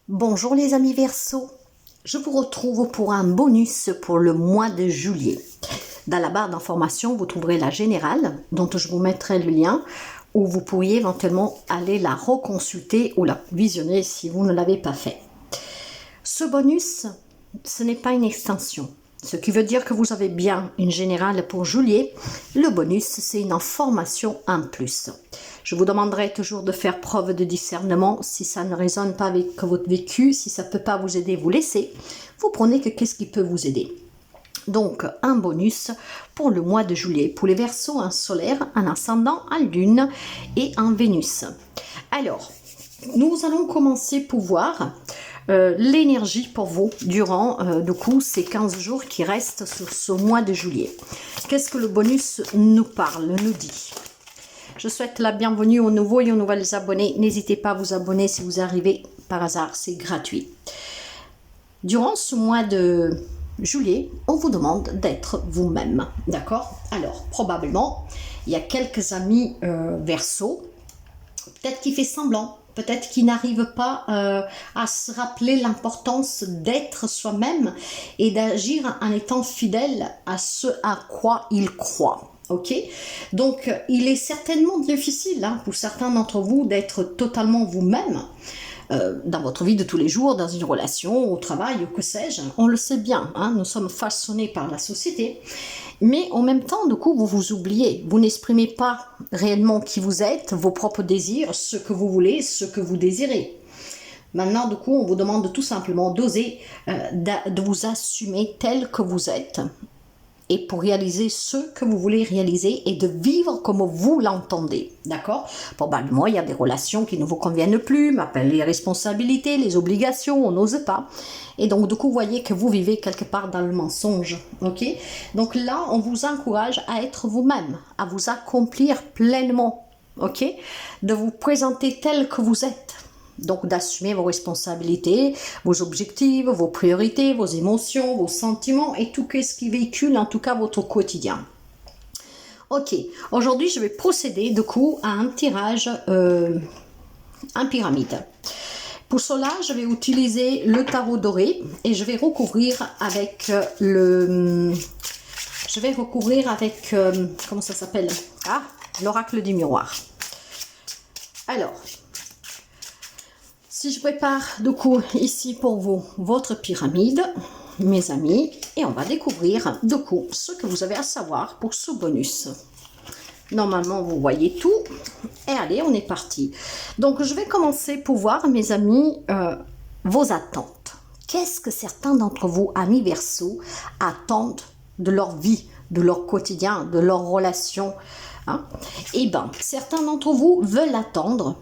Bonjour les amis Verseau, je vous retrouve pour un bonus pour le mois de juillet. Dans la barre d'informations, vous trouverez la générale, dont je vous mettrai le lien, où vous pourriez éventuellement aller la reconsulter ou la visionner si vous ne l'avez pas fait. Ce bonus, ce n'est pas une extension, ce qui veut dire que vous avez bien une générale pour juillet. Le bonus, c'est une information en plus. Je vous demanderai toujours de faire preuve de discernement. Si ça ne résonne pas avec votre vécu, si ça ne peut pas vous aider, vous laissez. Vous prenez que qu'est-ce qui peut vous aider. Donc, un bonus pour le mois de juillet. Pour les Verseaux, un solaire, un ascendant, un lune et un Vénus. Alors, nous allons commencer pour voir l'énergie pour vous durant ces 15 jours qui restent sur ce mois de juillet. Qu'est-ce que le bonus nous parle, nous dit? Je souhaite la bienvenue aux nouveaux et aux nouvelles abonnés. N'hésitez pas à vous abonner si vous arrivez par hasard, c'est gratuit. Durant ce mois de juillet, on vous demande d'être vous-même, d'accord? Alors, probablement, il y a quelques amis Verseaux, peut-être qui fait semblant, peut-être qui n'arrive pas à se rappeler l'importance d'être soi-même et d'agir en étant fidèle à ce à quoi il croit. Ok, donc il est certainement difficile pour certains d'entre vous d'être totalement vous-même dans votre vie de tous les jours, dans une relation, au travail, ou que sais-je. On le sait bien, nous sommes façonnés par la société, mais en même temps, du coup, vous vous oubliez. Vous n'exprimez pas réellement qui vous êtes, vos propres désirs, ce que vous voulez, ce que vous désirez. Maintenant, du coup, on vous demande tout simplement d'oser, de vous assumer tel que vous êtes, et pour réaliser ce que vous voulez réaliser et de vivre comme vous l'entendez, d'accord? Probablement, il y a des relations qui ne vous conviennent plus, m'appellent les responsabilités, les obligations, on n'ose pas. Et donc, du coup, vous voyez que vous vivez quelque part dans le mensonge, ok? Donc là, on vous encourage à être vous-même, à vous accomplir pleinement, ok? De vous présenter tel que vous êtes. Donc d'assumer vos responsabilités, vos objectifs, vos priorités, vos émotions, vos sentiments et tout ce qui véhicule en tout cas votre quotidien. Ok, aujourd'hui je vais procéder du coup à un tirage en pyramide. Pour cela, je vais utiliser le tarot doré et je vais recouvrir avec comment ça s'appelle? L'oracle du miroir. Alors, si je prépare du coup ici pour vous votre pyramide, mes amis, et on va découvrir du coup ce que vous avez à savoir pour ce bonus. Normalement, vous voyez tout. Et allez, on est parti. Donc, je vais commencer pour voir, mes amis, vos attentes. Qu'est-ce que certains d'entre vous, amis Verseaux, attendent de leur vie, de leur quotidien, de leur relation? Eh bien, certains d'entre vous veulent attendre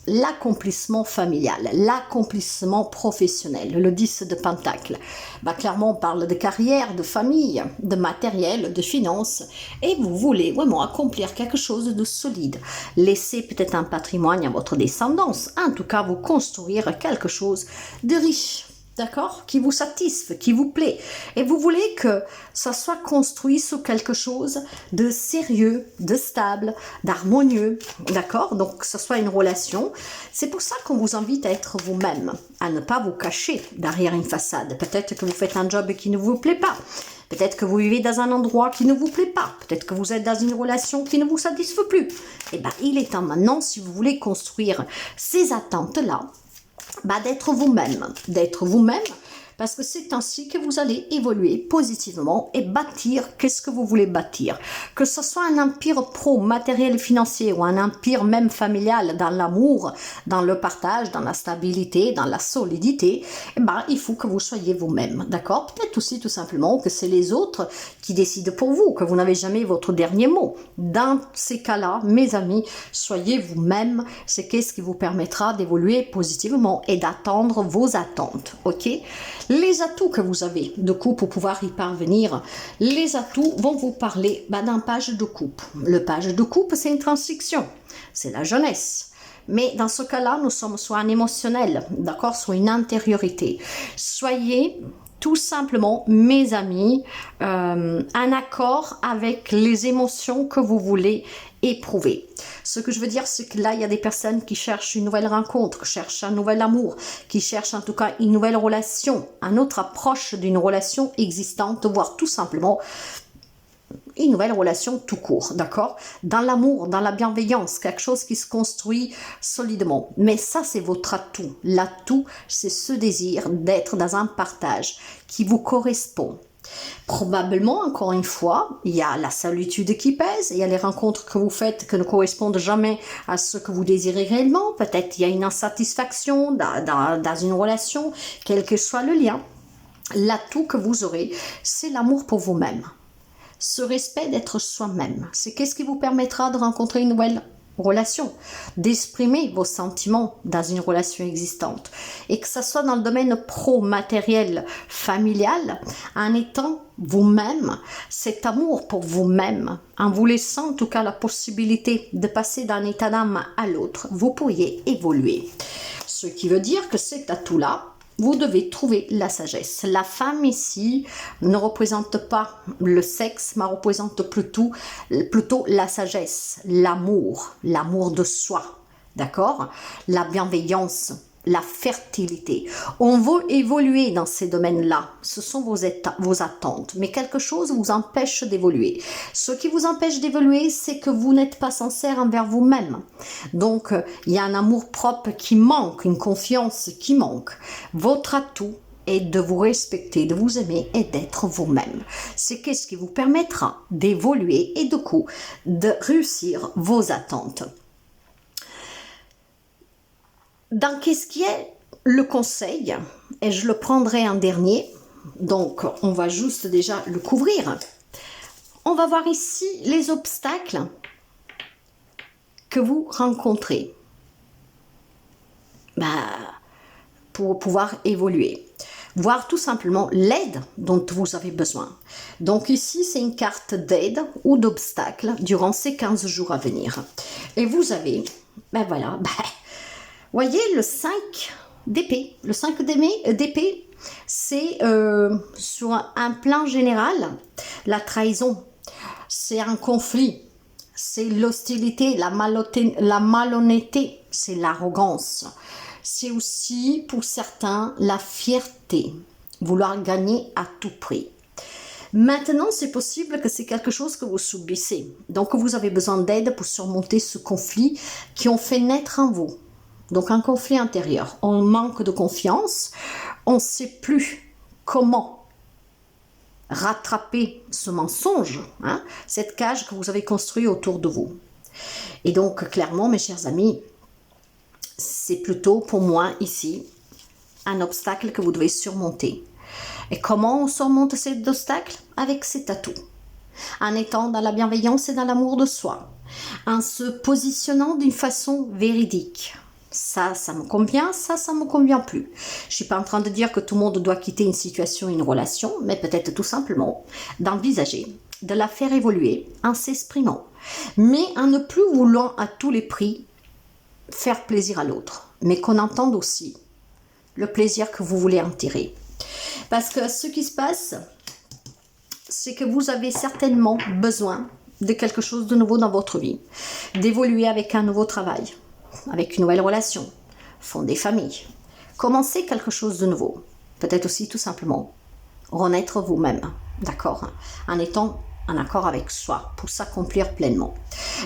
l'accomplissement familial, l'accomplissement professionnel, le 10 de Pentacle. Clairement, on parle de carrière, de famille, de matériel, de finances, et vous voulez vraiment accomplir quelque chose de solide. Laisser peut-être un patrimoine à votre descendance, en tout cas vous construire quelque chose de riche. D'accord? Qui vous satisfait, qui vous plaît. Et vous voulez que ça soit construit sur quelque chose de sérieux, de stable, d'harmonieux. D'accord? Donc, que ce soit une relation. C'est pour ça qu'on vous invite à être vous-même, à ne pas vous cacher derrière une façade. Peut-être que vous faites un job qui ne vous plaît pas. Peut-être que vous vivez dans un endroit qui ne vous plaît pas. Peut-être que vous êtes dans une relation qui ne vous satisfait plus. Eh bien, il est temps maintenant, si vous voulez construire ces attentes-là, d'être vous-même, parce que c'est ainsi que vous allez évoluer positivement et bâtir qu'est-ce que vous voulez bâtir. Que ce soit un empire matériel financier ou un empire même familial dans l'amour, dans le partage, dans la stabilité, dans la solidité, il faut que vous soyez vous-même, d'accord? Peut-être aussi tout simplement que c'est les autres qui décident pour vous, que vous n'avez jamais votre dernier mot. Dans ces cas-là, mes amis, soyez vous-même, c'est qu'est-ce qui vous permettra d'évoluer positivement et d'attendre vos attentes, ok? Les atouts que vous avez de coup pour pouvoir y parvenir, les atouts vont vous parler d'un page de coupe. Le page de coupe, c'est une transition, c'est la jeunesse. Mais dans ce cas-là, nous sommes sur un émotionnel, d'accord, sur une intériorité. Soyez tout simplement, mes amis, en accord avec les émotions que vous voulez éprouver. Ce que je veux dire, c'est que là, il y a des personnes qui cherchent une nouvelle rencontre, qui cherchent un nouvel amour, qui cherchent en tout cas une nouvelle relation, une autre approche d'une relation existante, voire tout simplement une nouvelle relation tout court, d'accord? Dans l'amour, dans la bienveillance, quelque chose qui se construit solidement. Mais ça, c'est votre atout. L'atout, c'est ce désir d'être dans un partage qui vous correspond. Probablement, encore une fois, il y a la solitude qui pèse, il y a les rencontres que vous faites qui ne correspondent jamais à ce que vous désirez réellement. Peut-être il y a une insatisfaction dans une relation, quel que soit le lien. L'atout que vous aurez, c'est l'amour pour vous-même. Ce respect d'être soi-même, c'est qu'est-ce qui vous permettra de rencontrer une nouvelle relation, d'exprimer vos sentiments dans une relation existante, et que ce soit dans le domaine pro-matériel, familial, en étant vous-même, cet amour pour vous-même, en vous laissant en tout cas la possibilité de passer d'un état d'âme à l'autre, vous pourriez évoluer. Ce qui veut dire que cet atout-là, vous devez trouver la sagesse. La femme ici ne représente pas le sexe, mais représente plutôt la sagesse, l'amour de soi, d'accord? La bienveillance, la fertilité. On veut évoluer dans ces domaines-là. Ce sont vos attentes. Mais quelque chose vous empêche d'évoluer. Ce qui vous empêche d'évoluer, c'est que vous n'êtes pas sincère envers vous-même. Donc, il y a un amour propre qui manque, une confiance qui manque. Votre atout est de vous respecter, de vous aimer et d'être vous-même. C'est qu'est-ce qui vous permettra d'évoluer et du coup, de réussir vos attentes. Dans qu'est-ce qui est le conseil, et je le prendrai en dernier, donc on va juste déjà le couvrir. On va voir ici les obstacles que vous rencontrez pour pouvoir évoluer. Voir tout simplement l'aide dont vous avez besoin. Donc ici, c'est une carte d'aide ou d'obstacle durant ces 15 jours à venir. Et vous avez, voyez le 5 d'épée. Le 5 d'épée, c'est sur un plan général, la trahison, c'est un conflit, c'est l'hostilité, la malhonnêteté, c'est l'arrogance. C'est aussi, pour certains, la fierté, vouloir gagner à tout prix. Maintenant, c'est possible que c'est quelque chose que vous subissez. Donc, vous avez besoin d'aide pour surmonter ce conflit qui ont fait naître en vous. Donc, un conflit intérieur. On manque de confiance. On ne sait plus comment rattraper ce mensonge, cette cage que vous avez construite autour de vous. Et donc, clairement, mes chers amis, c'est plutôt pour moi ici un obstacle que vous devez surmonter. Et comment on surmonte cet obstacle? Avec cet atout. En étant dans la bienveillance et dans l'amour de soi. En se positionnant d'une façon véridique. Ça me convient, ça me convient plus. Je suis pas en train de dire que tout le monde doit quitter une situation, une relation, mais peut-être tout simplement d'envisager, de la faire évoluer en s'exprimant. Mais en ne plus voulant à tous les prix faire plaisir à l'autre, mais qu'on entende aussi le plaisir que vous voulez en tirer. Parce que ce qui se passe, c'est que vous avez certainement besoin de quelque chose de nouveau dans votre vie, d'évoluer avec un nouveau travail, avec une nouvelle relation, fonder famille, commencer quelque chose de nouveau, peut-être aussi tout simplement renaître vous-même, d'accord, en étant en accord avec soi, pour s'accomplir pleinement.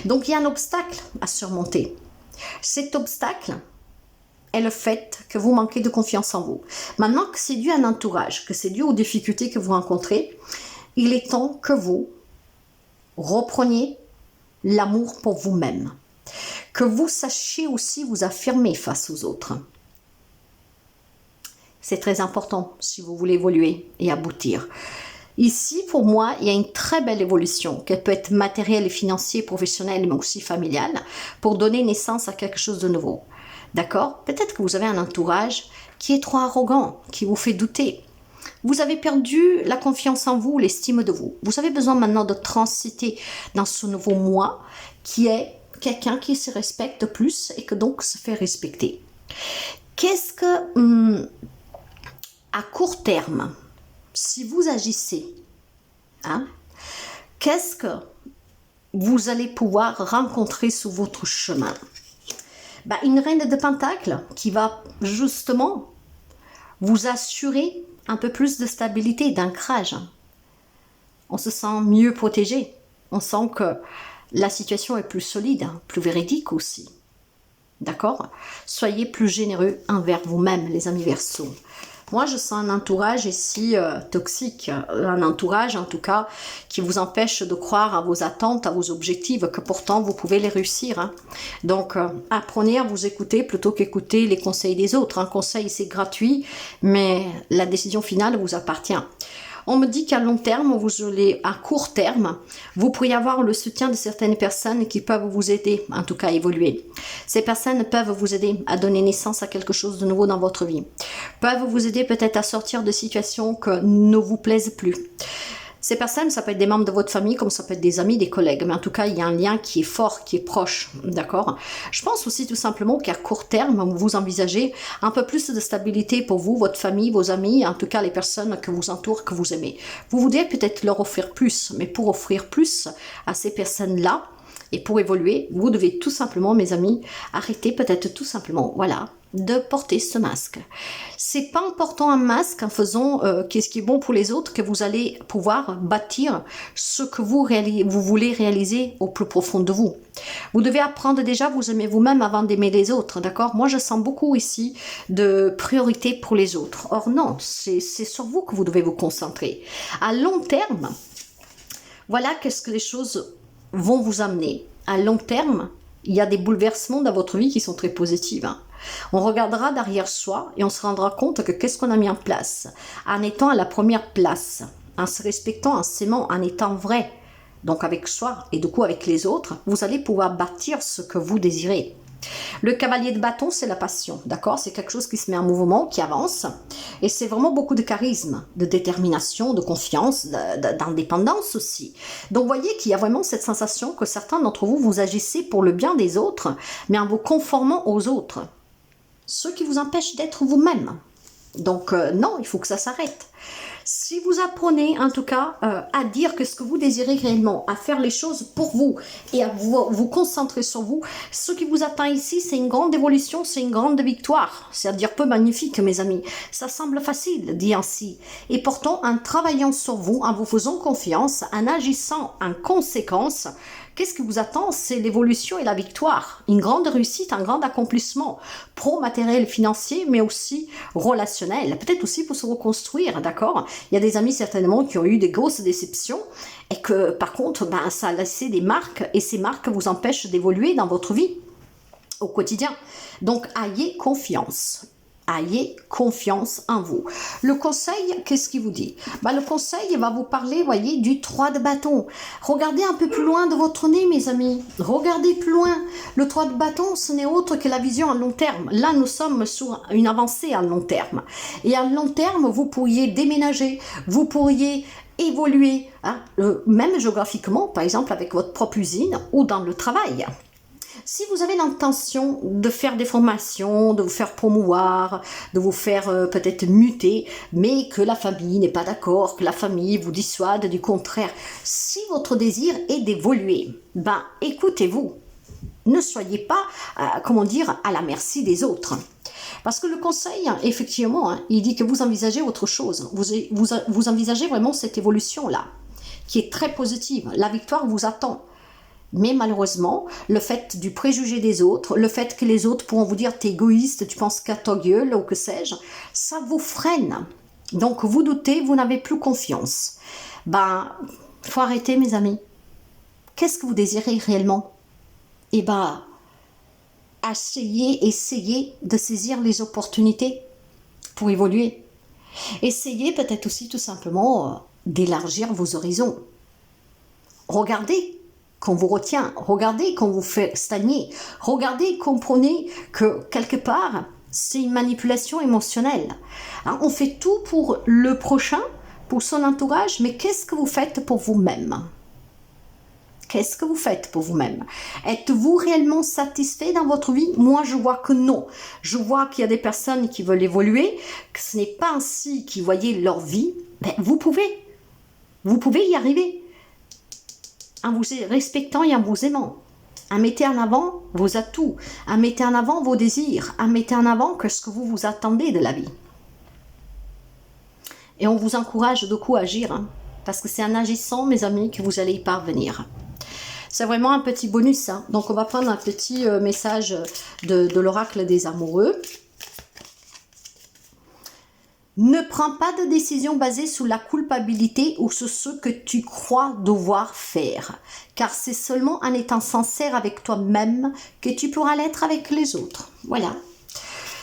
Donc il y a un obstacle à surmonter. Cet obstacle est le fait que vous manquez de confiance en vous. Maintenant que c'est dû à un entourage, que c'est dû aux difficultés que vous rencontrez, il est temps que vous repreniez l'amour pour vous-même. Que vous sachiez aussi vous affirmer face aux autres. C'est très important si vous voulez évoluer et aboutir. Ici, pour moi, il y a une très belle évolution, qu'elle peut être matérielle et financière, professionnelle, mais aussi familiale, pour donner naissance à quelque chose de nouveau. D'accord? Peut-être que vous avez un entourage qui est trop arrogant, qui vous fait douter. Vous avez perdu la confiance en vous, l'estime de vous. Vous avez besoin maintenant de transiter dans ce nouveau moi, qui est quelqu'un qui se respecte plus et que donc se fait respecter. Qu'est-ce que, à court terme, si vous agissez, qu'est-ce que vous allez pouvoir rencontrer sur votre chemin? Une reine de Pentacles qui va justement vous assurer un peu plus de stabilité, d'ancrage. On se sent mieux protégé. On sent que la situation est plus solide, plus véridique aussi. D'accord? Soyez plus généreux envers vous-même, les amis Verseaux. Moi, je sens un entourage ici toxique, un entourage en tout cas qui vous empêche de croire à vos attentes, à vos objectifs, que pourtant vous pouvez les réussir. Hein. Donc, apprenez à vous écouter plutôt qu'écouter les conseils des autres. Un conseil, c'est gratuit, mais la décision finale vous appartient. On me dit qu'à long terme, à court terme, vous pourriez avoir le soutien de certaines personnes qui peuvent vous aider, en tout cas à évoluer. Ces personnes peuvent vous aider à donner naissance à quelque chose de nouveau dans votre vie. Peuvent vous aider peut-être à sortir de situations que ne vous plaisent plus. Ces personnes, ça peut être des membres de votre famille, comme ça peut être des amis, des collègues. Mais en tout cas, il y a un lien qui est fort, qui est proche. D'accord? Je pense aussi tout simplement qu'à court terme, vous envisagez un peu plus de stabilité pour vous, votre famille, vos amis, en tout cas les personnes que vous entourent, que vous aimez. Vous voudriez peut-être leur offrir plus, mais pour offrir plus à ces personnes-là, et pour évoluer, vous devez tout simplement, mes amis, arrêter peut-être tout simplement, voilà, de porter ce masque. C'est pas en portant un masque, en faisant qu'est-ce qui est bon pour les autres, que vous allez pouvoir bâtir ce que vous voulez réaliser au plus profond de vous. Vous devez apprendre déjà à vous aimer vous-même avant d'aimer les autres, d'accord? Moi, je sens beaucoup ici de priorité pour les autres. Or non, c'est sur vous que vous devez vous concentrer. À long terme, voilà qu'est-ce que les choses vont vous amener. À long terme, il y a des bouleversements dans votre vie qui sont très positifs. Hein. On regardera derrière soi et on se rendra compte que qu'est-ce qu'on a mis en place. En étant à la première place, en se respectant, en s'aimant, en étant vrai, donc avec soi et du coup avec les autres, vous allez pouvoir bâtir ce que vous désirez. Le cavalier de bâton, c'est la passion, d'accord? C'est quelque chose qui se met en mouvement, qui avance. Et c'est vraiment beaucoup de charisme, de détermination, de confiance, d'indépendance aussi. Donc, vous voyez qu'il y a vraiment cette sensation que certains d'entre vous, vous agissez pour le bien des autres, mais en vous conformant aux autres. Ce qui vous empêche d'être vous-même. Donc, non, il faut que ça s'arrête. Si vous apprenez en tout cas à dire que ce que vous désirez réellement, à faire les choses pour vous et à vous concentrer sur vous, ce qui vous attend ici, c'est une grande évolution, c'est une grande victoire. C'est-à-dire peu magnifique, mes amis. Ça semble facile, dit ainsi. Et pourtant, en travaillant sur vous, en vous faisant confiance, en agissant en conséquence, qu'est-ce qui vous attend? C'est l'évolution et la victoire. Une grande réussite, un grand accomplissement pro-matériel, financier, mais aussi relationnel. Peut-être aussi pour se reconstruire, d'accord? Il y a des amis certainement qui ont eu des grosses déceptions et que par contre, ça a laissé des marques et ces marques vous empêchent d'évoluer dans votre vie au quotidien. Donc, ayez confiance. Ayez confiance en vous. Le conseil, qu'est-ce qu'il vous dit? Le conseil va vous parler, voyez, du 3 de bâton. Regardez un peu plus loin de votre nez, mes amis. Regardez plus loin. Le 3 de bâton, ce n'est autre que la vision à long terme. Là, nous sommes sur une avancée à long terme. Et à long terme, vous pourriez déménager, vous pourriez évoluer, hein, même géographiquement, par exemple avec votre propre usine ou dans le travail. Si vous avez l'intention de faire des formations, de vous faire promouvoir, de vous faire peut-être muter, mais que la famille n'est pas d'accord, que la famille vous dissuade du contraire, si votre désir est d'évoluer, écoutez-vous. Ne soyez pas, à la merci des autres. Parce que le conseil, effectivement, il dit que vous envisagez autre chose. Vous envisagez vraiment cette évolution-là, qui est très positive. La victoire vous attend. Mais malheureusement, le fait du préjugé des autres, le fait que les autres pourront vous dire « t'es égoïste, tu penses qu'à ta gueule » ou que sais-je, ça vous freine. Donc vous doutez, vous n'avez plus confiance. Faut arrêter, mes amis. Qu'est-ce que vous désirez réellement? Essayez de saisir les opportunités pour évoluer. Essayez peut-être aussi tout simplement d'élargir vos horizons. Regardez qu'on vous retient, regardez qu'on vous fait stagner, regardez, comprenez que quelque part, c'est une manipulation émotionnelle. Hein, on fait tout pour le prochain, pour son entourage, mais qu'est-ce que vous faites pour vous-même? Qu'est-ce que vous faites pour vous-même? Êtes-vous réellement satisfait dans votre vie? Moi, je vois que non. Je vois qu'il y a des personnes qui veulent évoluer, que ce n'est pas ainsi qu'ils voyaient leur vie. Vous pouvez y arriver. en vous respectant et en vous aimant. Mettez en avant vos atouts, mettez en avant vos désirs, mettez en avant que ce que vous vous attendez de la vie. Et on vous encourage de coup à agir, hein, parce que c'est en agissant, mes amis, que vous allez y parvenir. C'est vraiment un petit bonus. Hein. Donc, on va prendre un petit message de l'oracle des amoureux. Ne prends pas de décision basée sur la culpabilité ou sur ce que tu crois devoir faire, car c'est seulement en étant sincère avec toi-même que tu pourras l'être avec les autres. Voilà.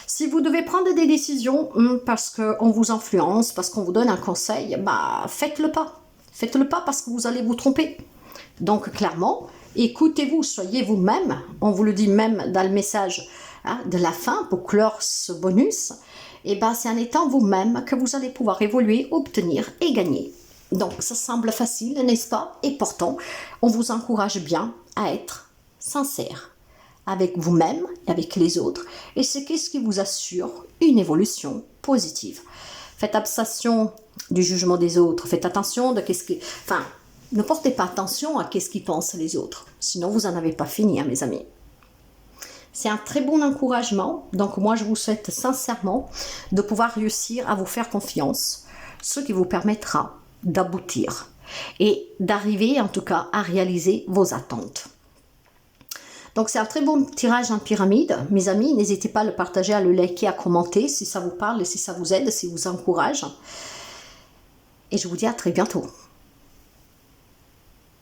Si vous devez prendre des décisions parce qu'on vous influence, parce qu'on vous donne un conseil, bah faites-le pas. Faites-le pas parce que vous allez vous tromper. Donc clairement, écoutez-vous, soyez vous-même. On vous le dit même dans le message de la fin pour clore ce bonus. Et ben c'est en étant vous-même que vous allez pouvoir évoluer, obtenir et gagner. Donc ça semble facile, n'est-ce pas? Et pourtant, on vous encourage bien à être sincère avec vous-même et avec les autres. Et c'est ce qui vous assure une évolution positive. Faites abstraction du jugement des autres. Faites attention de qu'est-ce qui... Enfin, ne portez pas attention à qu'est-ce qu'ils pensent les autres. Sinon, vous n'en avez pas fini, hein, mes amis. C'est un très bon encouragement. Donc, moi, je vous souhaite sincèrement de pouvoir réussir à vous faire confiance, ce qui vous permettra d'aboutir et d'arriver, en tout cas, à réaliser vos attentes. Donc, c'est un très bon tirage en pyramide. Mes amis, n'hésitez pas à le partager, à le liker, à commenter si ça vous parle et si ça vous aide, si vous encourage. Et je vous dis à très bientôt.